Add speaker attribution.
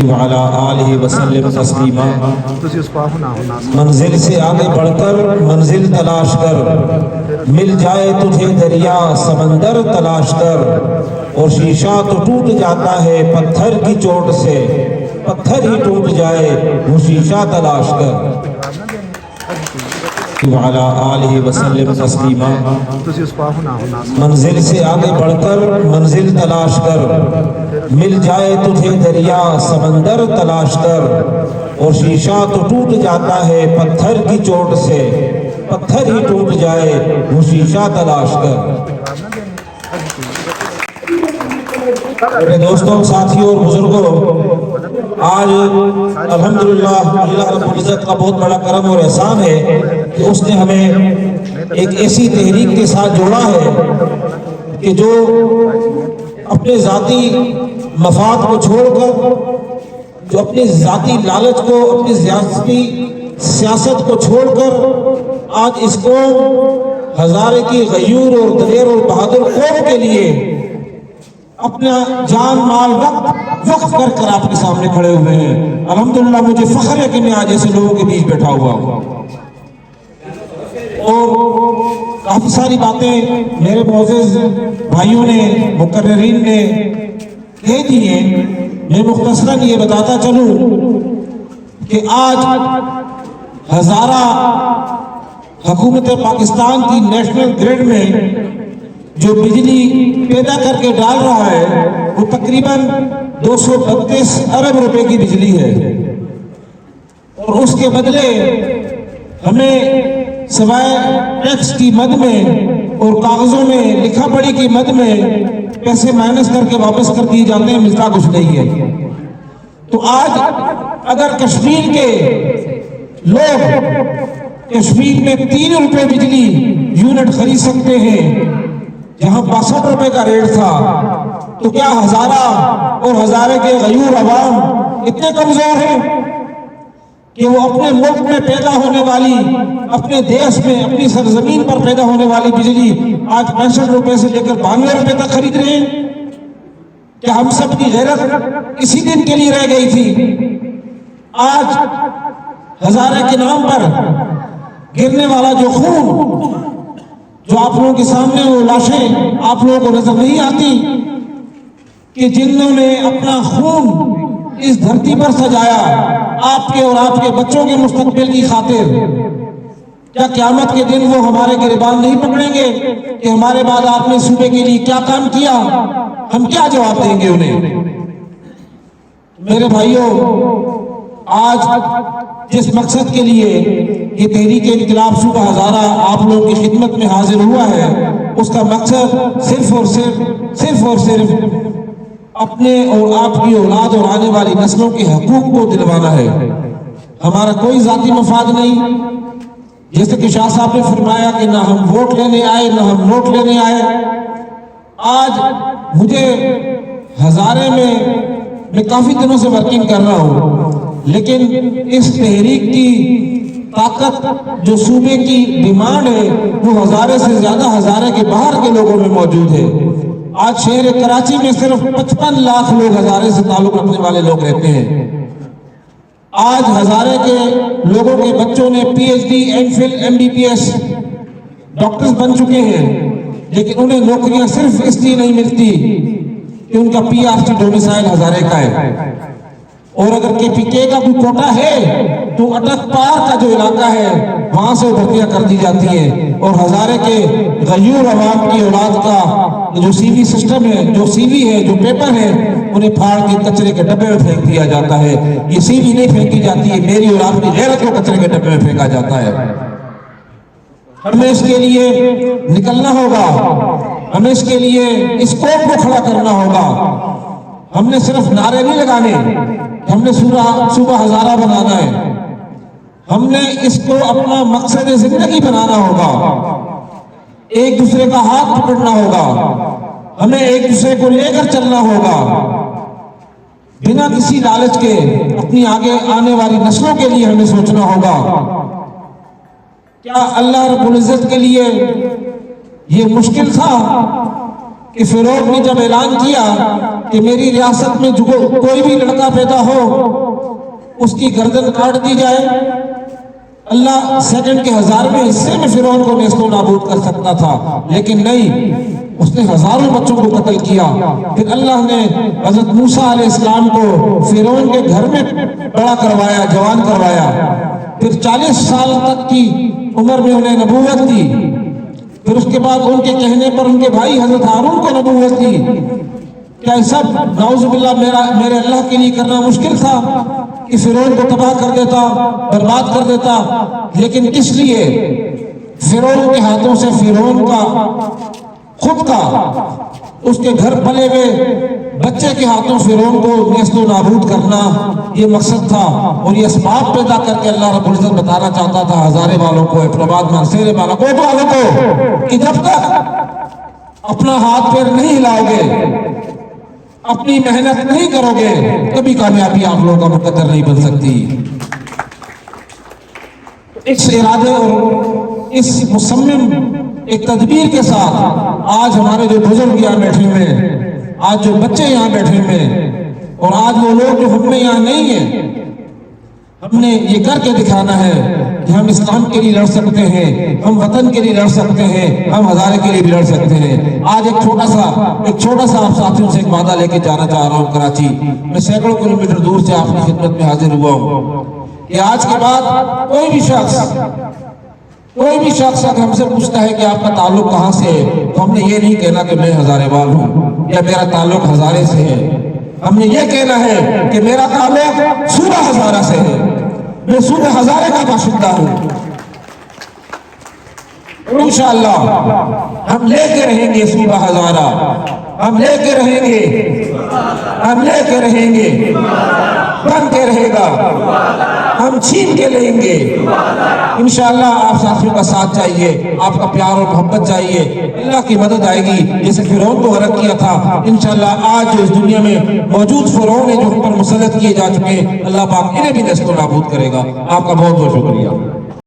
Speaker 1: وعلی آلہ وسلم تسلیما۔ منزل سے آگے بڑھ کر منزل تلاش کر، مل جائے تجھے دریا سمندر تلاش کر، اور شیشہ تو ٹوٹ جاتا ہے پتھر کی چوٹ سے، پتھر ہی ٹوٹ جائے وہ شیشہ تلاش کر۔ وعلی آلہ وسلم تسلیما۔ منزل سے آگے بڑھ کر منزل تلاش کر، مل جائے تجھے دریا سمندر تلاش کر، اور شیشہ تو ٹوٹ جاتا ہے پتھر کی چوٹ سے، پتھر ہی ٹوٹ جائے وہ شیشہ تلاش کر۔ میرے دوستوں، ساتھیوں اور بزرگوں، آج الحمدللہ اللہ رب العزت کا بہت بڑا کرم اور احسان ہے کہ اس نے ہمیں ایک ایسی تحریک کے ساتھ جوڑا ہے کہ جو اپنے ذاتی مفاد کو چھوڑ کر، جو اپنے ذاتی لالچ کو، اپنی ذاتی سیاست کو چھوڑ کر آج اس کو ہزارے کی غیور اور دلیر اور بہادر قوم کے لیے اپنا جان مال وقف کر کر آپ کے سامنے کھڑے ہوئے ہیں۔ الحمدللہ مجھے فخر ہے کہ میں آج ایسے لوگوں کے بیچ بیٹھا ہوا ہوں، اور کافی ساری باتیں میرے معزز بھائیوں نے، مقررین نے کہہ دی ہیں۔ میں مختصراً یہ بتاتا چلوں کہ آج ہزارہ حکومت پاکستان کی نیشنل گریڈ میں جو بجلی پیدا کر کے ڈال رہا ہے وہ تقریباً 232 ارب روپے کی بجلی ہے، اور اس کے بدلے ہمیں سوائے ٹیکس کی مد میں اور کاغذوں میں لکھا پڑھی کی مد میں پیسے مائنس کر کے واپس کر دیے جاتے ہیں، ملتا کچھ نہیں ہے۔ تو آج اگر کشمیر کے لوگ کشمیر میں 3 روپے بجلی یونٹ خرید سکتے ہیں جہاں 62 روپے کا ریٹ تھا، تو کیا ہزارہ اور ہزارے کے غیور عوام اتنے کمزور ہیں کہ وہ اپنے ملک میں پیدا ہونے والی، اپنے دیش میں، اپنی سرزمین پر پیدا ہونے والی بجلی آج 65 روپے سے لے کر 92 روپے تک خرید رہے ہیں؟ کیا ہم سب کی غیرت اسی دن کے لیے رہ گئی تھی؟ آج ہزارے کے نام پر گرنے والا جو خون، جو آپ لوگوں کے سامنے وہ لاشیں آپ لوگوں کو نظر نہیں آتی کہ جنہوں نے اپنا خون اس دھرتی پر سجایا آپ کے اور آپ کے بچوں کے مستقبل کی خاطر، کیا قیامت کے دن وہ ہمارے گریبان نہیں پکڑیں گے کہ ہمارے بعد آپ نے صوبے کے لیے کیا کام کیا؟ ہم کیا جواب دیں گے انہیں؟ میرے بھائیوں، آج جس مقصد کے لیے یہ تحریک انقلاب صوبہ ہزارہ آپ لوگوں کی خدمت میں حاضر ہوا ہے، اس کا مقصد صرف اور صرف اپنے اور آپ کی اولاد اور آنے والی نسلوں کے حقوق کو دلوانا ہے۔ ہمارا کوئی ذاتی مفاد نہیں، جیسے کہ شاہ صاحب نے فرمایا کہ نہ ہم ووٹ لینے آئے نہ ہم نوٹ لینے آئے۔ آج مجھے ہزارے میں کافی دنوں سے ورکنگ کر رہا ہوں، لیکن اس تحریک کی طاقت جو صوبے کی ڈیمانڈ ہے وہ ہزارے سے زیادہ ہزارے کے باہر کے لوگوں میں موجود ہے۔ آج شہر کراچی میں صرف 55 لاکھ لوگ ہزارے سے تعلق رکھنے والے لوگ رہتے ہیں۔ آج ہزارے کے لوگوں کے بچوں نے P H D, M Phil, M B B S doctors بن چکے ہیں، لیکن انہیں نوکریاں صرف اس لیے نہیں ملتی کہ ان کا P R T domicile Hazare کا ہے، اور اگر کے پی کے کا کوئی کوٹا ہے تو اٹک پار کا جو علاقہ ہے وہاں سے بھرتیاں کر دی جاتی ہیں، اور ہزارے کے غیور عوام کی اولاد کا جو سی وی سسٹم ہے، جو سی وی ہے، جو پیپر ہے، انہیں پھاڑ کے کچرے کے ڈبے میں پھینک دیا جاتا ہے۔ یہ سی وی نہیں پھینکی جاتی ہے، میری اور آپ کی غیرت کو کچرے کے ڈبے میں پھینکا جاتا ہے۔ ہمیں اس کے لیے نکلنا ہوگا، ہمیں اس کے لیے اس قوم کو کھڑا کرنا ہوگا۔ ہم نے صرف نعرے نہیں لگانے، ہم نے صوبہ ہزارہ بنانا ہے، ہم نے اس کو اپنا مقصد زندگی بنانا ہوگا، ایک دوسرے کا ہاتھ پکڑنا ہوگا، ہمیں ایک دوسرے کو لے کر چلنا ہوگا، بنا کسی لالچ کے اپنی آگے آنے والی نسلوں کے لیے ہمیں سوچنا ہوگا۔ کیا اللہ رب العزت کے لیے یہ مشکل تھا کہ فرعون نے جب اعلان کیا کہ میری ریاست میں جو کوئی بھی لڑکا پیدا ہو اس کی گردن کاٹ دی جائے، اللہ سیکنڈ کے 1000ویں حصے میں فرعون کو نیست و نابود کر سکتا تھا، لیکن نہیں، اس نے ہزاروں بچوں کو قتل کیا۔ پھر اللہ نے حضرت موسیٰ علیہ السلام کو فرعون کے گھر میں بڑا کروایا، جوان کروایا، پھر 40 سال تک کی عمر میں انہیں نبوت دی، پھر اس کے بعد ان کے کہنے پر ان کے بھائی حضرت ہارون کو نبوت دی۔ کیا یہ سب نعوذ باللہ میرے اللہ کے لیے کرنا مشکل تھا کہ فرعون کو تباہ کر دیتا، برباد کر دیتا؟ لیکن کس لیے؟ فرعون کے ہاتھوں سے فرعون کا خود کا، اس کے گھر پلے ہوئے بچے کے ہاتھوں فرعون کو نیست و نابود کرنا یہ مقصد تھا، اور یہ اسباب پیدا کر کے اللہ رب العزت بتانا چاہتا تھا ہزارے والوں کو، اپلاباد مرسیرے والوں کو کہ جب تک اپنا ہاتھ پیر نہیں ہلاؤ گے، اپنی محنت نہیں کرو گے، کبھی کامیابی آپ لوگوں کا مقدر نہیں بن سکتی۔ اس ارادے اور اس مصمم ایک تدبیر کے ساتھ آج ہمارے جو بزرگ یہاں بیٹھے ہوئے ہیں، آج جو بچے یہاں بیٹھے ہوئے ہیں، اور آج وہ لوگ جو ہم میں یہاں نہیں ہیں، ہم نے یہ کر کے دکھانا ہے کہ ہم اسلام کے لیے لڑ سکتے ہیں، ہم وطن کے لیے لڑ سکتے ہیں، ہم ہزارے کے لیے بھی لڑ سکتے ہیں۔ آج ایک چھوٹا سا آپ ساتھیوں سے ایک وعدہ لے کے جانا چاہ رہا ہوں کراچی۔ میں سینکڑوں کلومیٹر دور سے آپ کی خدمت میں حاضر ہوا ہوں کہ آج کے بعد کوئی بھی شخص اگر ہم سے پوچھتا ہے کہ آپ کا تعلق کہاں سے ہے، تو ہم نے یہ نہیں کہنا کہ میں ہزارے وال ہوں یا میرا تعلق ہزارے سے ہے، ہم نے یہ کہنا ہے کہ میرا تعلق صوبہ ہزارہ سے ہے، میں صوبہ ہزارے کا باشندہ ہوں۔ انشاءاللہ ہم لے کے رہیں گے صوبہ ہزارہ، ہم لے کے رہیں گے، بن کے رہے گا، ہم چھین کے لیں گے۔ انشاءاللہ آپ ساتھیوں کا ساتھ چاہیے، آپ کا پیار اور محبت چاہیے، اللہ کی مدد آئے گی۔ جیسے فرعون کو غرق کیا تھا، انشاءاللہ آج جو اس دنیا میں موجود فرعون ہیں جو ہم پر مسلط کیے جا چکے ہیں، اللہ پاک انہیں بھی نیست و نابود کرے گا۔ آپ کا بہت بہت شکریہ۔